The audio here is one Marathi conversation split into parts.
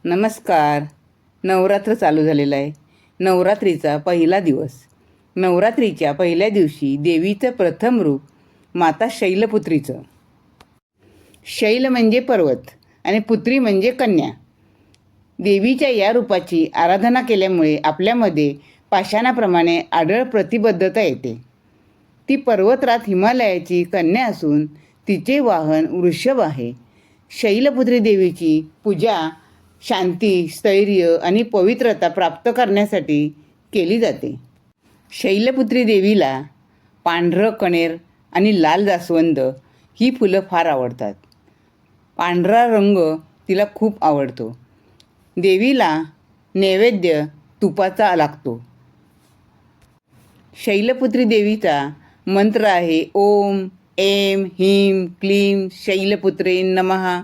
नमस्कार. नवरात्र चालू झालेलं आहे. नवरात्रीचा पहिला दिवस. नवरात्रीच्या पहिल्या दिवशी देवीचं प्रथम रूप माता शैलपुत्रीचं. शैल म्हणजे पर्वत आणि पुत्री म्हणजे कन्या. देवीच्या या रूपाची आराधना केल्यामुळे आपल्यामध्ये पाषाणाप्रमाणे आढळ प्रतिबद्धता येते. ती पर्वतरात हिमालयाची कन्या असून तिचे वाहन वृषभ आहे. शैलपुत्री देवीची पूजा शांती, स्थैर्य आणि पवित्रता प्राप्त करण्यासाठी केली जाते. शैलपुत्री देवीला पांढरं कणेर आणि लाल जास्वंद ही फुलं फार आवडतात. पांढरा रंग तिला खूप आवडतो. देवीला नैवेद्य तुपाचा लागतो. शैलपुत्री देवीचा मंत्र आहे ओम ऐं ह्रीं क्लीं शैलपुत्रे नमः.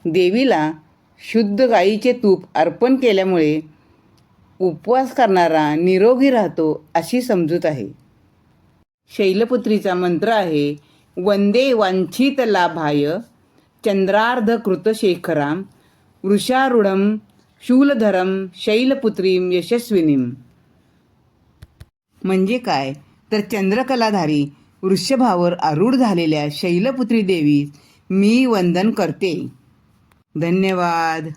देवीला शुद्ध गाईचे तूप अर्पण केल्यामुळे उपवास करणारा निरोगी राहतो अशी समजूत आहे. शैलपुत्रीचा मंत्र आहे वंदे वांछित लाभाय चंद्रार्धकृतशेखरां वृषारूढं शूलधरं शैलपुत्रीं यशस्विनीं. म्हणजे काय तर चंद्रकलाधारी वृषभावर आरूढ झालेल्या शैलपुत्री देवी मी वंदन करते. धन्यवाद.